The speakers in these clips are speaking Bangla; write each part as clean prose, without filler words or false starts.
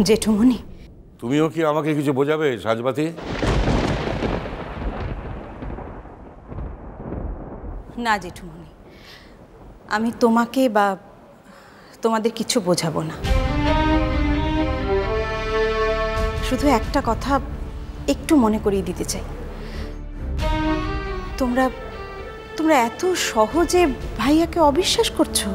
জেঠুমণি, তুমিও কি আমাকে কিছু বোঝাবে সাজবাতি? না জেঠুমণি, আমি তোমাকে বা তোমাদের কিছু বোঝাবো না। শুধু একটা কথা একটু মনে করিয়ে দিতে চাই। তোমরা তোমরা এত সহজে ভাইয়াকে অবিশ্বাস করছো।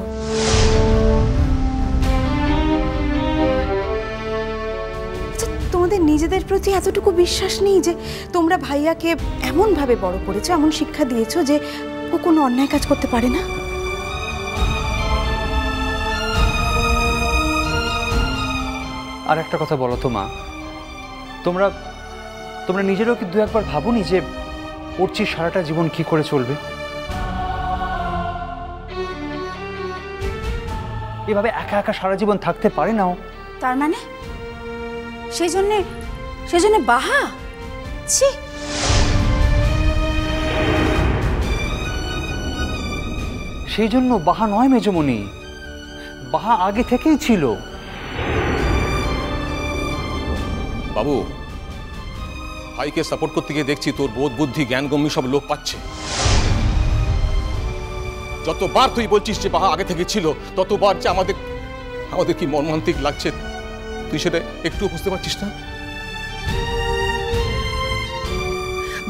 তোমাদের নিজেদের প্রতি এতটুকু বিশ্বাস নেই যে তোমরা ভাইয়াকে এমনভাবে বড় করেছো, এমন শিক্ষা দিয়েছো যে ও কোনো অন্যায় কাজ করতে পারে না? আর একটা কথা বলো তো মা, তোমরা তোমরা নিজেরাও কি দু একবার ভাবোনি যে অর্চির সারাটা জীবন কি করে চলবে? এভাবে একা একা সারা জীবন থাকতে পারে না ও। তার মানে সেই জন্য বাহা? ছি, সেই জন্য বাহা নয় মেজমণি, বাহা আগে থেকেই ছিল। বাবু, ভাইকে সাপোর্ট করতে গিয়ে দেখছি তোর বোধ বুদ্ধি জ্ঞান গম্য সব লোপ পাচ্ছে। যতবার তুই বলছিস যে বাহা আগে থেকে ছিল, ততবার যে আমাদের কি মর্মান্তিক লাগছে তুই সেটা একটু বুঝতে পারছিস না?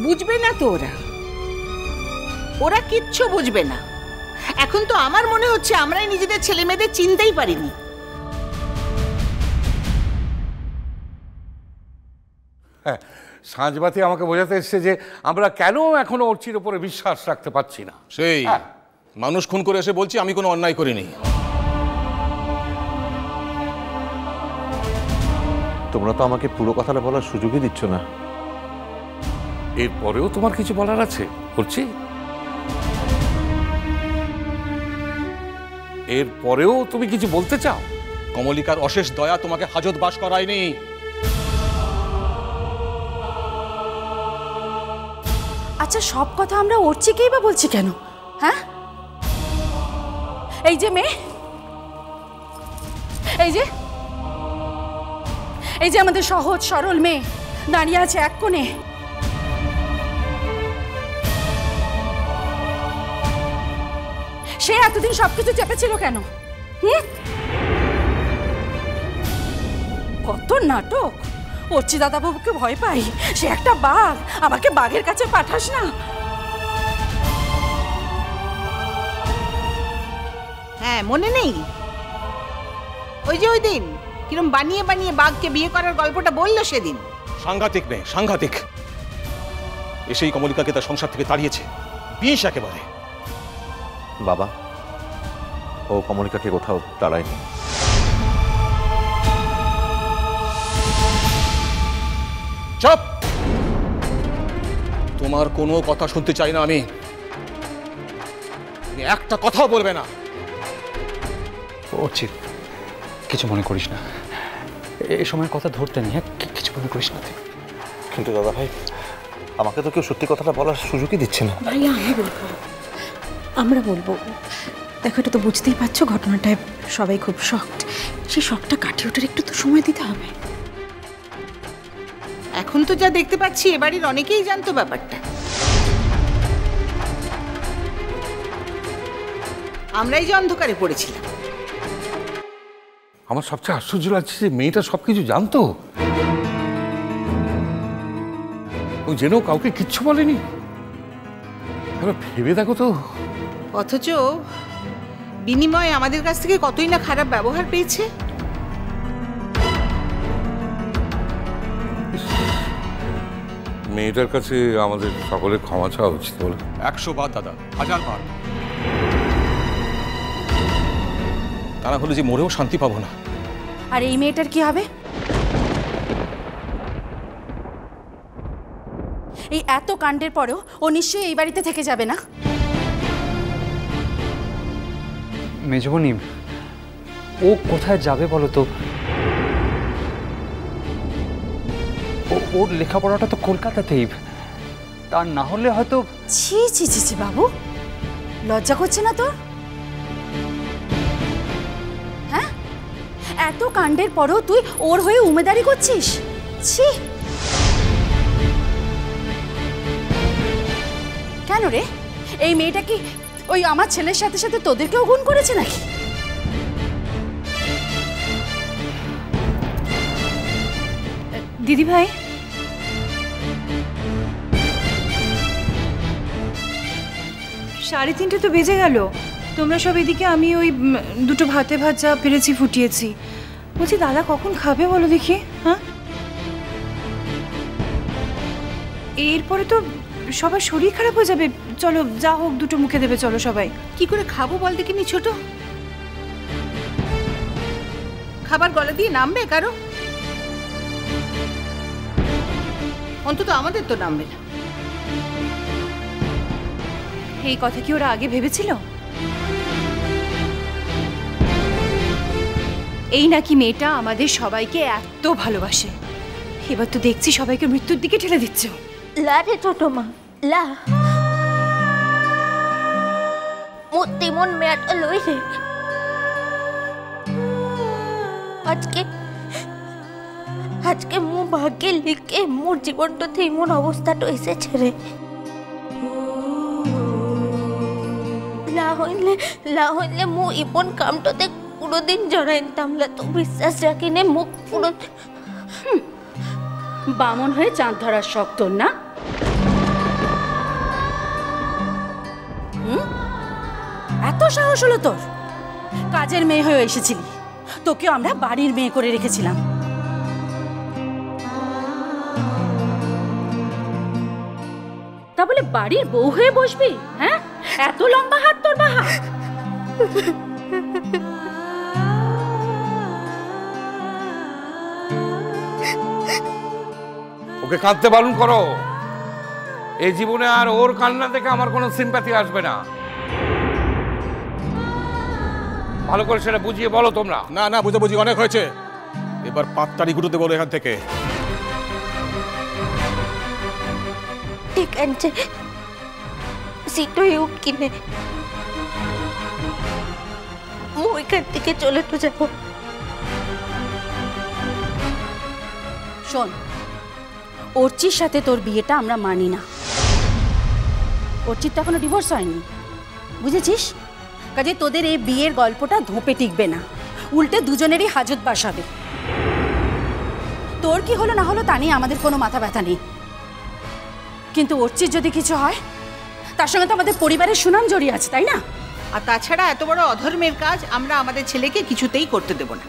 বুঝবে না তো ওরা কিচ্ছু বুঝবে না। এখন তো আমার মনে হচ্ছে আমরাই নিজেদের ছেলে মেয়েদের চিনতেই পারিনি। হ্যাঁ, সাজবাতি আমাকে বোঝাতে এসছে যে আমরা কেন এখনো অর্চির উপরে বিশ্বাস রাখতে পারছি না। সেই মানুষ খুন করে এসে বলছি আমি কোনো অন্যায় করিনি। তোমরা তো আমাকে পুরো কথাটা বলার সুযোগই দিচ্ছ না। এরপরেও তোমার কিছু বলার আছে অর্চি? এরপরেও তুমি কিছু বলতে চাও? কমলিকার অশেষ দয়া তোমাকে হাজত বাস করায়নি। আচ্ছা, সব কথা আমরা অর্চিকেই বা বলছি কেন? হ্যাঁ, এই যে মেয়ে, এই যে আমাদের সহজ সরল মেয়ে দাঁড়িয়ে আছে এক কোণে। সে এতদিন সবকিছু চেপেছিল কেন? কত নাটক! অর্চি দাদাবাবুকে ভয় পাই, সে একটা বাঘ, আমাকে বাঘের কাছে পাঠাস না। হ্যাঁ, মনে নেই ওই দিন কিরম বানিয়ে বানিয়ে বাঘকে বিয়ে করার গল্পটা বললো সেদিন? সাংঘাতিক মেয়ে, সাংঘাতিক। এসেই কমলিকাকে তার সংসার থেকে তাড়িয়েছে, বিষ একেবারে। বাবা, ও কমলিকাকে কোথাও তাড়ায়নি। চুপ! তোমার কোনো কথা শুনতে চাই না আমি। তুমি একটা কথাও বলবে না। অর্চি, কিছু মনে করিস না, এই সময় কথা ধরতে নেই। হ্যাঁ, কিছু মনে করিস না তুই। কিন্তু দাদা ভাই, আমাকে তো কেউ সত্যি কথাটা বলার সুযোগই দিচ্ছে না। ভাইয়া, আমরা বলবো। দেখো, এটা তো বুঝতেই পারছো, ঘটনাটায় সবাই খুব শকড। সেই শকটা কাটিয়ে ওঠার একটু তো সময় দিতে হবে। এখন তো যা দেখতে পাচ্ছি এ বাড়ির অনেকেই জানতো ব্যাপারটা। আমরাই যে অন্ধকারে পড়েছিলাম। আমার সবচেয়ে আশ্চর্য লাগছে যে মেয়েটা সবকিছু জানতো, ও জেনেও কাউকে কিচ্ছু বলেনি। ভেবে দেখো তো। অথচ বিনিময়ে আমাদের কাছ থেকে কতই না খারাপ ব্যবহার পেয়েছে। মেয়েটার কাছে আমাদের সকলের ক্ষমা চাওয়া উচিত বলে। 100 বার দাদা, 1000 বার। তা না হলে যে মরেও শান্তি পাবো না। আর এই মেয়েটার কি হবে? এই এত কাণ্ডের পরেও ও নিশ্চয়ই এই বাড়িতে থেকে যাবে না। মেজবনি, ও কোথায় যাবে বলো তো? ওর লেখাপড়াটা তো কলকাতাতেই, তার না হলে হয়তো। ছি ছি ছি ছি বাবু, লজ্জা করছে না তোর? হ্যাঁ, এত কাণ্ডের পরও তুই ওর হয়ে উমেদারি করছিস? ছি! কেন রে, এই মেয়েটা কি ওই আমার ছেলের সাথে সাথে তোদেরকেও গুণ করেছে নাকি? দিদি ভাই, সাড়ে 3টে তো বেজে গেল। তোমরা সব এদিকে, আমি ওই দুটো ভাতে ভাজা পেরেছি ফুটিয়েছি। বলছি দাদা কখন খাবে বলো দেখি? হ্যাঁ, এরপরে তো সবার শরীর খারাপ হয়ে যাবে। চলো যা হোক দুটো মুখে দেবে, চলো সবাই। কি করে খাবো বল দেখিনি ছোট? খাবার গলা দিয়ে নামবে কারো? অন্তত আমাদের তো নামবে না। এই কথা কি ওরা আগে ভেবেছিল? এই নাকি মেয়েটা আমাদের সবাইকে এত ভালোবাসে, এবার তো দেখছি সবাইকে মৃত্যুর দিকে ঠেলে দিচ্ছে। লা রে ছোট মা, লা মোর তেমন মেয়াটা লই রে। আজকে মো ভাগ্যে লিখে মোর জীবনটাতে এমন অবস্থাটা এসেছে রে। লা হইলে মো ইপন কামটাতে কোনোদিন জড়াইতাম না, তো বিশ্বাস রাখিনে মুখ পুরো বামন হয়ে চাঁদ ধরার শখ তোর না? এত সাহস হলো তোর? কাজের মেয়ে হয়ে এসেছিলি, তোকেও আমরা বাড়ির মেয়ে করে রেখেছিলাম। তা বলে বাড়ির বউ হয়ে বসবি? হ্যাঁ, এত লম্বা হাত তোর বাহা? ওকে কাঁদতে বারণ করো। এই জীবনে আর ওর কান্না থেকে আমার কোনো সিম্প্যাথি আসবে না। ভালো করে সেটা বুঝিয়ে বলো তোমরা। না না, বুঝি অনেক হয়েছে, এবার পাত্তারি গুঁড়োতে বলো এখান থেকে। ঠিক আছে, সিটই উঠ কিনে ওইখান থেকে চলে তো যাবো। শোন, অর্চির সাথে তোর বিয়েটা আমরা মানি না। অর্চির তো এখনো ডিভোর্স হয়নি, বুঝেছিস? কাজে তোদের এই বিয়ের গল্পটা ধোপে টিকবে না, উল্টে দুজনেরই হাজত বাসাবে। তোর কি হলো না হলো তা নিয়ে আমাদের কোনো মাথা ব্যথা নেই, কিন্তু অর্চির যদি কিছু হয় তার সঙ্গে তো আমাদের পরিবারের সুনাম জড়িয়ে আছে, তাই না? আর তাছাড়া এত বড় অধর্মের কাজ আমরা আমাদের ছেলেকে কিছুতেই করতে দেব না।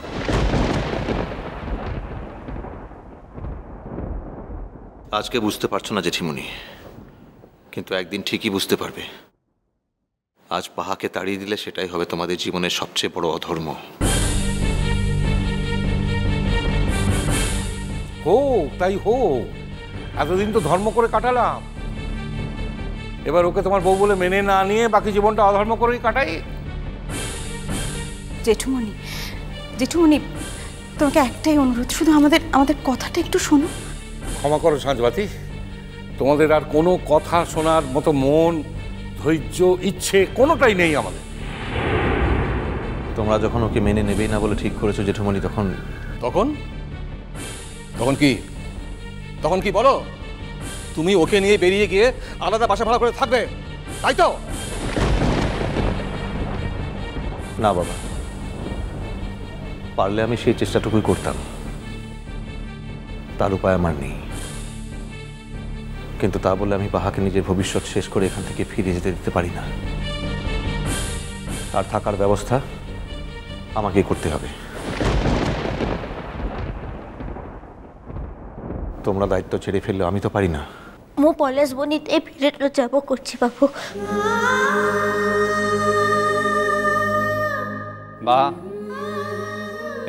আজকে বুঝতে পারছো না জেঠিমণি, কিন্তু একদিন ঠিকই বুঝতে পারবে। আজ পাহাকে তাড়িয়ে দিলে সেটাই হবে তোমাদের জীবনের সবচেয়ে বড় অধর্ম। হোক তাই হোক, এতদিন তো ধর্ম করে কাটালাম, এবার ওকে তোমার বউ বলে মেনে না নিয়ে বাকি জীবনটা অধর্ম করেই কাটাই। জেঠুমণি, জেঠুমণি, তোমাকে একটাই অনুরোধ, শুধু আমাদের কথাটা একটু শোনো। ক্ষমা করো সাঁঝবাতি, তোমাদের আর কোনো কথা শোনার মতো মন, ধৈর্য, ইচ্ছে কোনোটাই নেই আমাদের। তোমরা যখন ওকে মেনে নেবেই না বলে ঠিক করেছো জেঠিমণি, তখন তখন তখন কি তখন কি বলো? তুমি ওকে নিয়ে বেরিয়ে গিয়ে আলাদা বাসা ভাড়া করে থাকবে, তাই তো? না বাবা, পারলে আমি সেই চেষ্টাটুকুই করতাম, তার উপায় আমার নেই। কিন্তু তা বলে আমি পাহাকে নিজের ভবিষ্যৎ শেষ করে এখান থেকে ফিরে যেতে দিতে পারি না। আর থাকার ব্যবস্থা আমাকেই করতে হবে। তোমরা দায়িত্ব ছেড়ে ফেললে আমি তো পারি না। মো পলাশ বনিতে ফিরে তো যাবো করছি বাবু। বা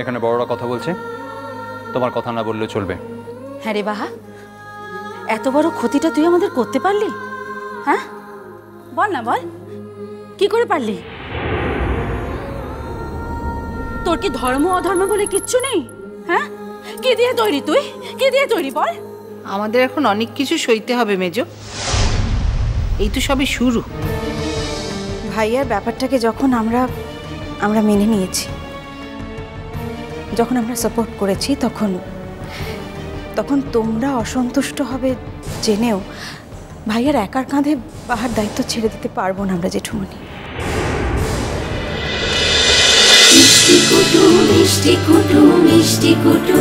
এখানে বড়রা কথা বলছে, তোমার কথা না বললেও চলবে। হ্যাঁ রে বাহা, এত বড় ক্ষতিটা তুই আমাদের করতে পারলি? হ্যাঁ বল না, বল কি করে পারলি? তোর কি ধর্ম অধর্ম বলে কিচ্ছু নেই? হ্যাঁ, কি দিয়ে তৈরি তুই? কি দিয়ে তৈরি বল? আমাদের এখন অনেক কিছু সইতে হবে মেজো, এই তো সবই শুরু। ভাইয়ার ব্যাপারটাকে যখন আমরা মেনে নিয়েছি, যখন আমরা সাপোর্ট করেছি তখন তখন তোমরা অসন্তুষ্ট হবে জেনেও ভাইয়ার একার কাঁধে বাহার দায়িত্ব ছেড়ে দিতে পারবো না আমরা জেঠুমনি। মিষ্টি কুটু মিষ্টি কুটু মিষ্টি কুটু।